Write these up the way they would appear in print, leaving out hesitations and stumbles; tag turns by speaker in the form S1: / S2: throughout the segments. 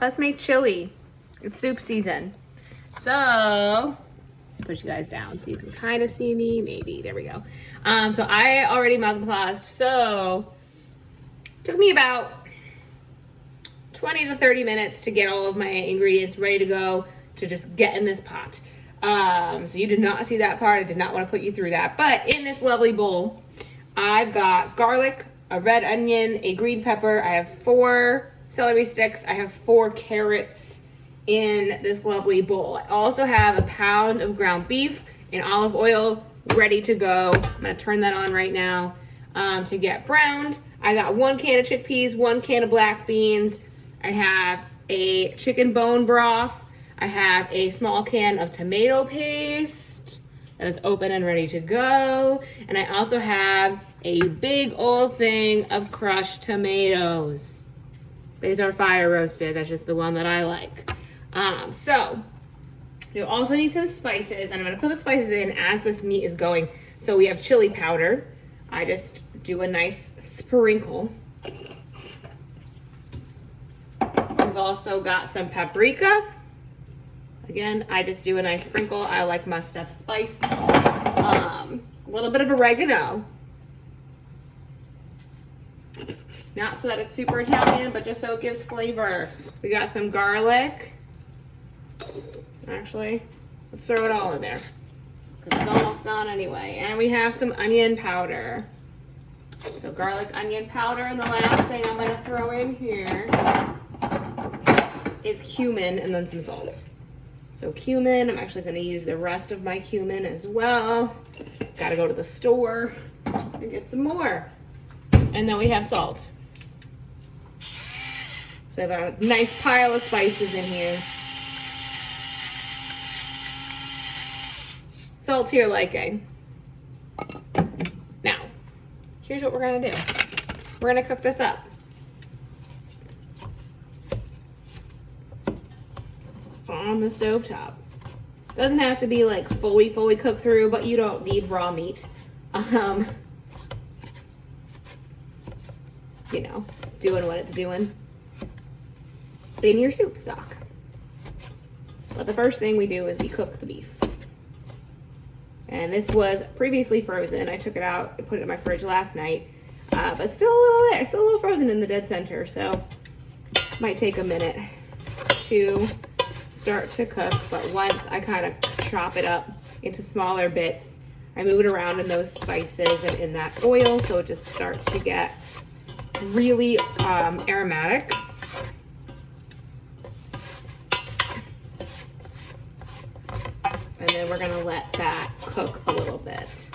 S1: Let's make chili. It's soup season. So, push you guys down so you can kind of see me. Maybe. There we go. So I already massaged. So, took me about 20 to 30 minutes to get all of my ingredients ready to go to just get in this pot. So you did not see that part. I did not want to put you through that. But in this lovely bowl, I've got garlic, a red onion, a green pepper. I have 4 celery sticks. I have 4 carrots in this lovely bowl. I also have a pound of ground beef in olive oil ready to go. I'm going to turn that on right now to get browned. I got 1 can of chickpeas, 1 can of black beans. I have a chicken bone broth. I have a small can of tomato paste that is open and ready to go. And I also have a big old thing of crushed tomatoes. These are fire roasted. That's just the one that I like. So you'll also need some spices, and I'm gonna put the spices in as this meat is going. So we have chili powder. I just do a nice sprinkle. We've also got some paprika. Again, I just do a nice sprinkle. I like my stuff spiced. A little bit of oregano. Not so that it's super Italian, but just so it gives flavor. We got some garlic. Actually, let's throw it all in there, because it's almost gone anyway. And we have some onion powder. So garlic, onion powder, and the last thing I'm gonna throw in here is cumin and then some salt. So cumin, I'm actually gonna use the rest of my cumin as well. Gotta go to the store and get some more. And then we have salt. So I have a nice pile of spices in here. Salt to your liking. Now, here's what we're gonna do. We're gonna cook this up. On the stovetop. Doesn't have to be like fully cooked through, but you don't need raw meat. You know, doing what it's doing in your soup stock. But the first thing we do is we cook the beef. And this was previously frozen. I took it out and put it in my fridge last night. But still a little there, still a little frozen in the dead center. So might take a minute to start to cook. But once I kind of chop it up into smaller bits, I move it around in those spices and in that oil, so it just starts to get really aromatic. And then we're gonna let that cook a little bit.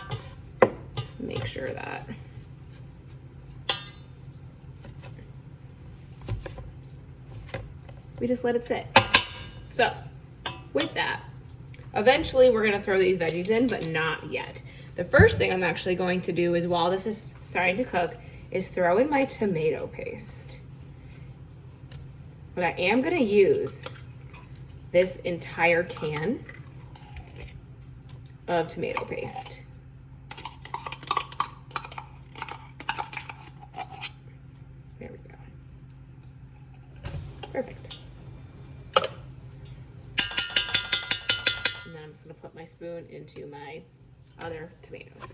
S1: Make sure that we just let it sit. So with that, eventually we're gonna throw these veggies in, but not yet. The first thing I'm actually going to do is, while this is starting to cook, is throw in my tomato paste. But I am gonna use this entire can of tomato paste. There we go. Perfect. And then I'm just gonna put my spoon into my other tomatoes.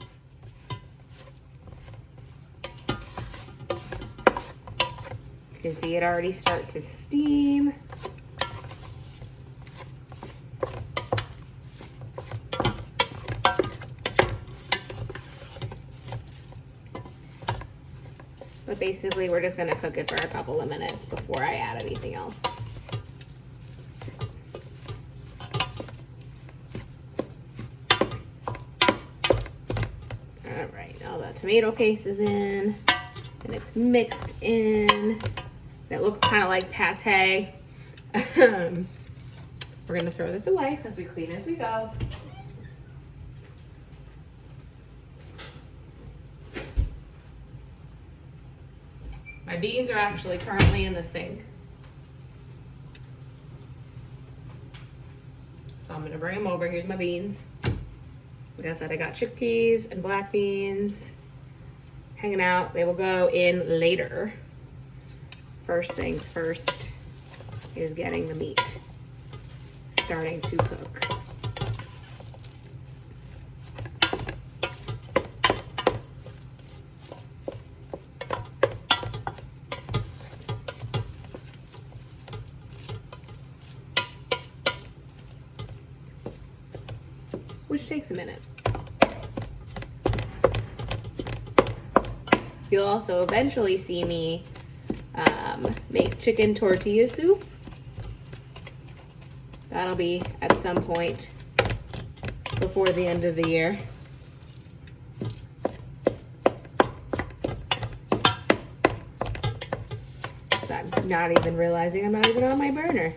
S1: You can see it already start to steam. But basically, we're just gonna cook it for a couple of minutes before I add anything else. All right, now the tomato paste is in and it's mixed in. It looks kind of like pate. We're gonna throw this away because we clean as we go. My beans are actually currently in the sink. So I'm gonna bring them over. Here's my beans. Like I said, I got chickpeas and black beans hanging out. They will go in later. First things first, is getting the meat starting to cook. Which takes a minute. You'll also eventually see me make chicken tortilla soup. That'll be at some point before the end of the year. So I'm not even realizing I'm not even on my burner.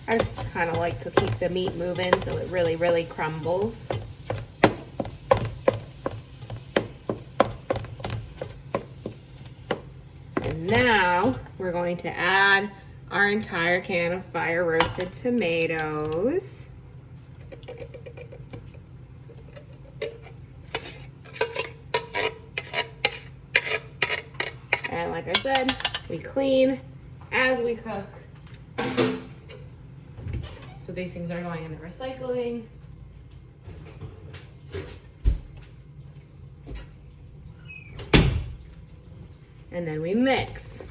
S1: I just kind of like to keep the meat moving so it really, really crumbles. And now we're going to add our entire can of fire roasted tomatoes. And like I said, we clean as we cook. So these things are going in the recycling. And then we mix.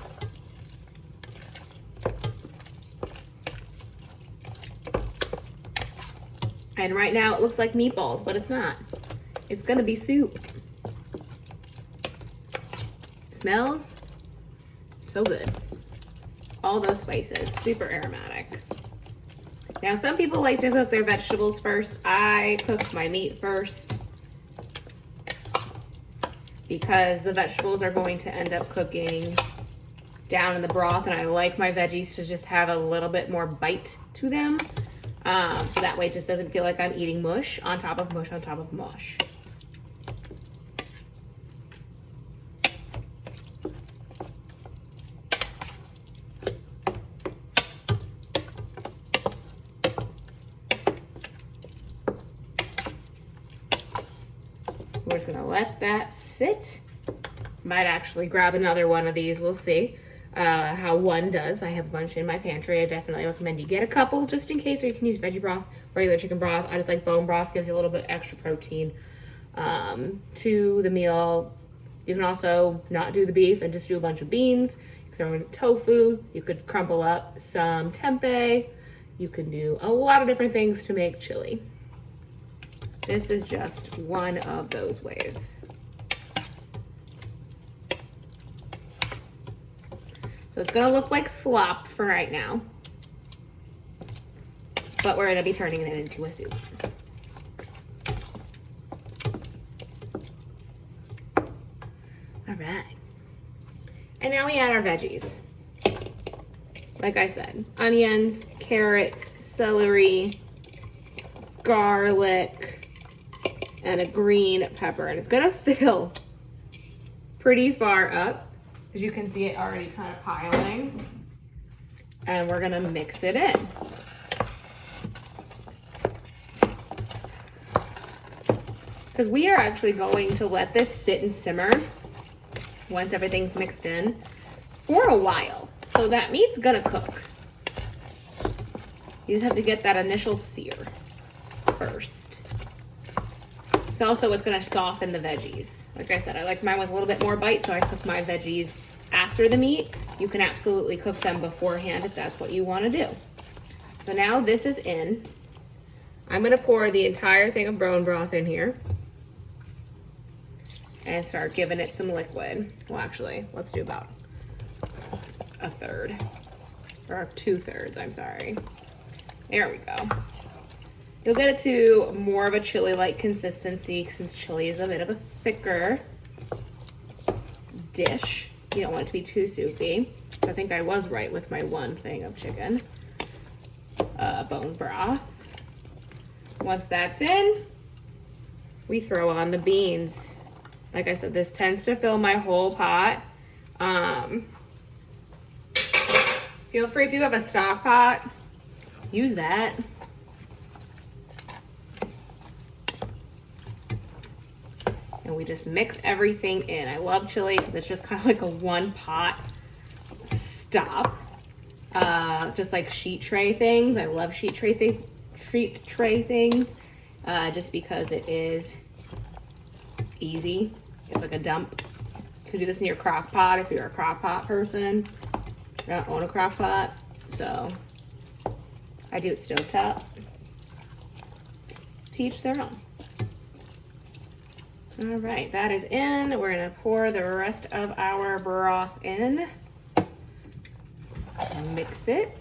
S1: And right now it looks like meatballs, but it's not. It's gonna be soup. Smells so good. All those spices, super aromatic. Now, some people like to cook their vegetables first. I cook my meat first because the vegetables are going to end up cooking down in the broth, and I like my veggies to just have a little bit more bite to them. So that way it just doesn't feel like I'm eating mush on top of mush on top of mush. We're just gonna let that sit. Might actually grab another one of these, we'll see how one does. I have a bunch in my pantry. I definitely recommend you get a couple just in case, or you can use veggie broth, regular chicken broth. I just like bone broth, gives you a little bit extra protein to the meal. You can also not do the beef and just do a bunch of beans. You can throw in tofu, you could crumple up some tempeh. You can do a lot of different things to make chili. This is just one of those ways. So it's gonna look like slop for right now, but we're gonna be turning it into a soup. All right. And now we add our veggies. Like I said, onions, carrots, celery, garlic, and a green pepper. And it's gonna fill pretty far up. As you can see, it already kind of piling. And we're gonna mix it in. Because we are actually going to let this sit and simmer once everything's mixed in for a while. So that meat's gonna cook. You just have to get that initial sear first. It's also what's gonna soften the veggies. Like I said, I like mine with a little bit more bite, so I cook my veggies after the meat. You can absolutely cook them beforehand if that's what you wanna do. So now this is in. I'm gonna pour the entire thing of bone broth in here and start giving it some liquid. Well, actually, let's do about a third, or 2/3, I'm sorry. There we go. You'll get it to more of a chili-like consistency since chili is a bit of a thicker dish. You don't want it to be too soupy. I think I was right with my one thing of chicken bone broth. Once that's in, we throw on the beans. Like I said, this tends to fill my whole pot. Feel free, if you have a stock pot, use that. And we just mix everything in. I love chili because it's just kind of like a one pot stop. Just like sheet tray things. I love sheet tray things just because it is easy. It's like a dump. You can do this in your crock pot if you're a crock pot person. I don't own a crock pot, so I do it stovetop. To each their own. All right, that is in. We're gonna pour the rest of our broth in. Mix it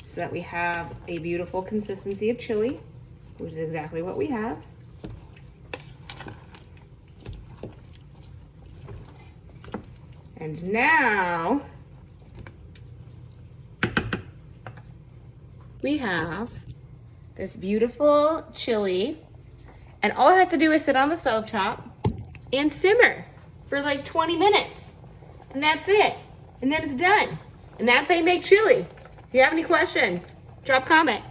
S1: so that we have a beautiful consistency of chili, which is exactly what we have. And now we have this beautiful chili, and all it has to do is sit on the stovetop and simmer for like 20 minutes. And that's it. And then it's done. And that's how you make chili. If you have any questions, drop a comment.